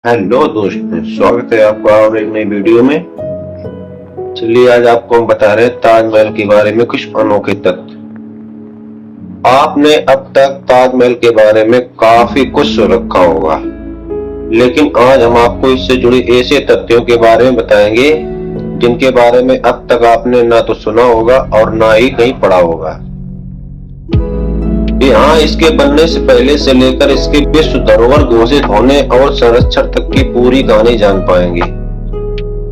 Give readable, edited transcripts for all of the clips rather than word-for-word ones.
Hello दोस्तों, स्वागत है आपका और एक नई वीडियो में। चलिए आज आपको हम बता रहे हैं ताजमहल के बारे में कुछ अनोखे तथ्य। आपने अब तक ताजमहल के बारे में काफी कुछ सुन रखा होगा, लेकिन आज हम आपको इससे जुड़े ऐसे तथ्यों के बारे में बताएंगे जिनके बारे में अब तक आपने ना तो सुना होगा और ना ही कहीं पढ़ा होगा। यहाँ इसके बनने से पहले से लेकर इसके विश्व धरोहर घोषित होने और संरक्षण तक की पूरी कहानी जान पाएंगे।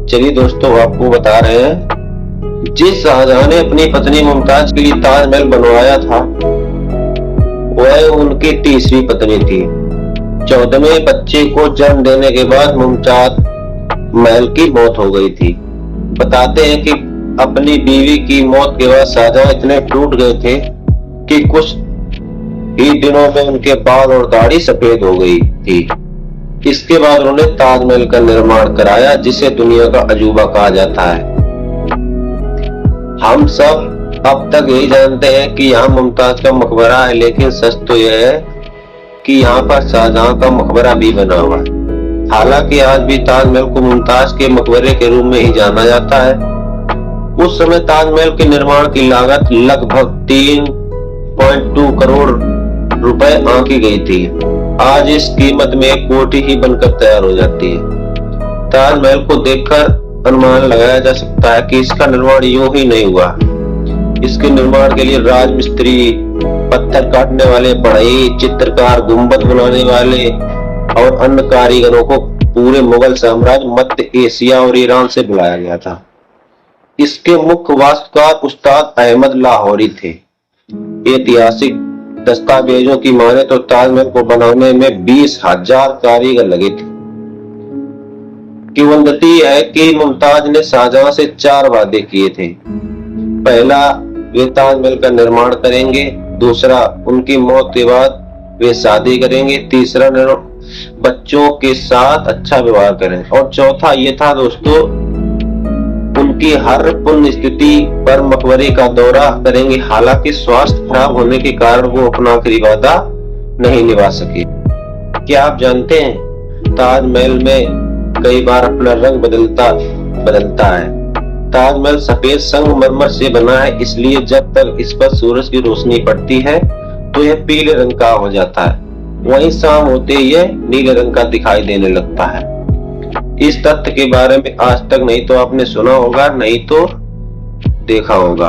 चलिए दोस्तों, आपको बता रहे हैं, जिस शाहजहां ने अपनी पत्नी मुमताज के लिए ताजमहल बनवाया था वह उनकी तीसरी पत्नी थी। 14वें बच्चे को जन्म देने के बाद मुमताज महल की मौत हो गई थी। बताते हैं कि अपनी बीवी की मौत के बाद शाहजहां इतने टूट गए थे कि कुछ ही दिनों में उनके बाल और दाढ़ी सफेद हो गई थी। इसके बाद उन्होंने ताजमहल का निर्माण कराया, जिसे दुनिया का अजूबा कहा जाता है। हम सब अब तक यही जानते हैं कि यहाँ मुमताज का मकबरा है, लेकिन सच तो यह है कि यहाँ पर शाहजहां का मकबरा भी बना हुआ है। हालांकि आज भी ताजमहल को मुमताज के मकबरे के रूप में ही जाना जाता है। उस समय ताजमहल के निर्माण की लागत लगभग 3.2 करोड़ रुपए आंकी गई थी। आज इस कीमत में 1 कोटी ही बनकर तैयार हो जाती है। ताजमहल को देखकर अनुमान लगाया जा सकता है कि इसका निर्माण यूं ही नहीं हुआ। इसके निर्माण के लिए राजमिस्त्री, पत्थर काटने वाले, बढ़ई, चित्रकार, गुंबद बनाने वाले और अन्य कारीगरों को पूरे मुगल साम्राज्य, मध्य एशिया और ईरान से बुलाया गया था। इसके मुख्य वास्तुकार उस्ताद अहमद लाहौरी थे। ऐतिहासिक दस्तावेजों की माने तो ताजमहल को बनाने में 20,000 कारीगर लगे थे। किंवदंती है कि मुमताज ने शाहजहां से 4 वादे किए थे। पहला, वे ताजमहल का निर्माण करेंगे। दूसरा, उनकी मौत के बाद वे शादी करेंगे। तीसरा, बच्चों के साथ अच्छा व्यवहार करें। और चौथा ये था दोस्तों, उनकी हर पुण्य स्थिति पर मकबरे का दौरा करेंगे। हालांकि स्वास्थ्य खराब होने के कारण वो अपना आखिरी वादा नहीं निभा सके। क्या आप जानते हैं, ताजमहल में कई बार अपना रंग बदलता है। ताजमहल सफेद संगमरमर से बना है, इसलिए जब तक इस पर सूरज की रोशनी पड़ती है तो यह पीले रंग का हो जाता है, वहीं शाम होते ही यह नीले रंग का दिखाई देने लगता है। इस तथ्य के बारे में आज तक नहीं तो आपने सुना होगा, नहीं तो देखा होगा।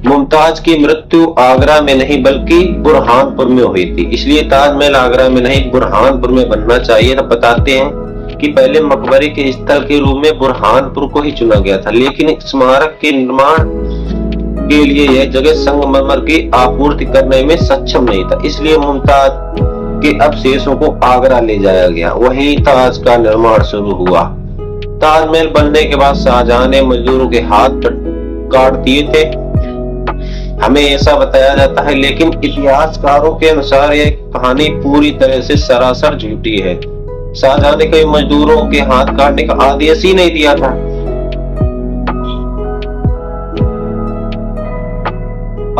मुमताज की मृत्यु आगरा में नहीं बल्कि बुरहानपुर में हुई थी, इसलिए ताजमहल आगरा में नहीं बुरहानपुर में बनना चाहिए था। बताते हैं कि पहले मकबरे के स्थल के रूप में बुरहानपुर को ही चुना गया था, लेकिन स्मारक के निर्माण के लिए यह जगह संगमरमर की आपूर्ति करने में सक्षम नहीं था, इसलिए मुमताज के अवशेषों को आगरा ले जाया गया। वहीं ताज का निर्माण शुरू हुआ। ताजमहल बनने के बाद शाहजहां ने मजदूरों के हाथ काट दिए थे, हमें ऐसा बताया जाता है, लेकिन इतिहासकारों के अनुसार यह कहानी पूरी तरह से सरासर झूठी है। शाहजहां ने कई मजदूरों के हाथ काटने का आदेश ही नहीं दिया था।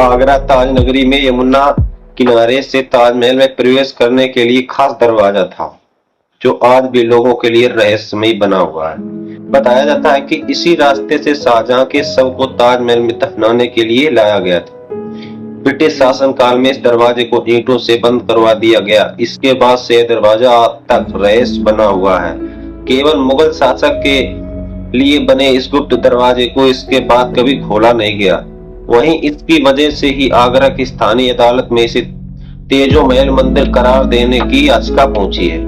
आगरा ताज नगरी में यमुना किनारे से ताजमहल में प्रवेश करने के लिए खास दरवाजा था, जो आज भी लोगों के लिए रहस्यमय बना हुआ है। बताया जाता है कि इसी रास्ते से शाहजहां के शव को ताजमहल में दफनाने के लिए लाया गया था। ब्रिटिश शासन काल में इस दरवाजे को ईंटों से बंद करवा दिया गया। इसके बाद से दरवाजा आज तक रहस्य बना हुआ है। केवल मुगल शासक के लिए बने इस गुप्त दरवाजे को इसके बाद कभी खोला नहीं गया। वहीं इसकी वजह से ही आगरा की स्थानीय अदालत में इसे तेजोमहल मंदिर करार देने की याचिका पहुंची है।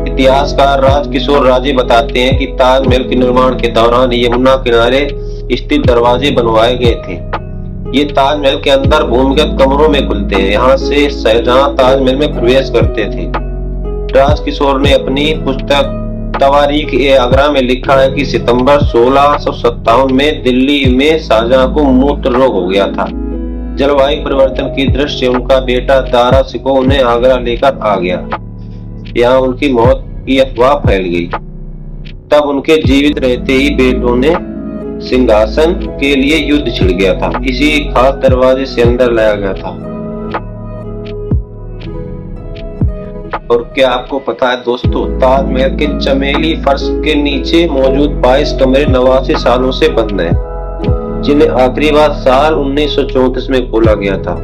इतिहासकार राजकिशोर राजे बताते हैं कि ताजमहल के निर्माण के दौरान यमुना किनारे स्थित दरवाजे बनवाए गए थे। ये ताजमहल के अंदर भूमिगत कमरों में खुलते हैं। यहाँ से शाहजहां ताजमहल में प्रवेश करते थे। राजकिशोर ने अपनी पुस्तक तवारीख-ए-आगरा में लिखा है कि सितंबर 1657 में दिल्ली में शाहजहां को मूत्र रोग हो गया था। जलवायु परिवर्तन की दृष्टि से उनका बेटा दारा शिकोह उन्हें आगरा लेकर आ गया। यहाँ उनकी मौत की अफवाह फैल गई। तब उनके जीवित रहते ही बेटों ने सिंहासन के लिए युद्ध छिड़ गया था। इसी खास दरवाजे से अंदर लाया गया था। और क्या आपको पता है दोस्तों, ताजमहल के चमेली फर्श के नीचे मौजूद 22 कमरे 89 सालों से बंद हैं, जिन्हें आखिरी बार साल 1934 में खोला गया था।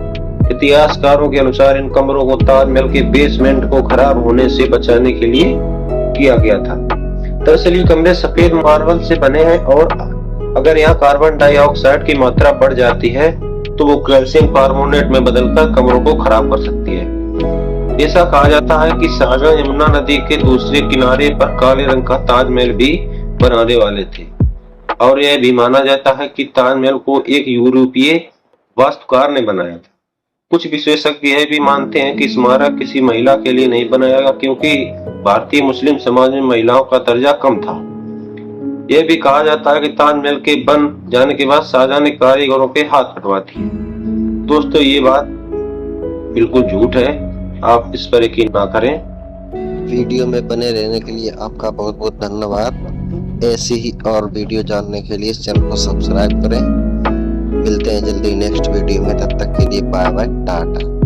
इतिहासकारों के अनुसार इन कमरों को ताजमहल के बेसमेंट को खराब होने से बचाने के लिए किया गया था। दरअसल ये कमरे सफेद मार्बल से बने हैं और अगर यहाँ कार्बन डाइऑक्साइड की मात्रा बढ़ जाती है तो वो कैल्शियम कार्बोनेट में बदलकर कमरों को खराब कर सकती है। ऐसा कहा जाता है कि शाहजहां यमुना नदी के दूसरे किनारे पर काले रंग का ताजमहल भी बनाने वाले थे और यह भी माना जाता है कि ताजमहल को एक यूरोपीय वास्तुकार ने बनाया था। कुछ विशेषज्ञ यह भी मानते हैं कि स्मारक किसी महिला के लिए नहीं बनाया गया क्योंकि भारतीय मुस्लिम समाज में महिलाओं का दर्जा कम था। यह भी कहा जाता है कि ताजमहल के बन जाने के बाद शाहजहां ने कारीगरों के हाथ कटवा दिए। दोस्तों ये बात बिल्कुल झूठ है, आप इस पर यकीन ना करें। वीडियो में बने रहने के लिए आपका बहुत बहुत धन्यवाद। ऐसी ही और वीडियो जानने के लिए इस चैनल को सब्सक्राइब करें। मिलते हैं जल्दी नेक्स्ट वीडियो में, तब तक के लिए बाय बाय, टाटा।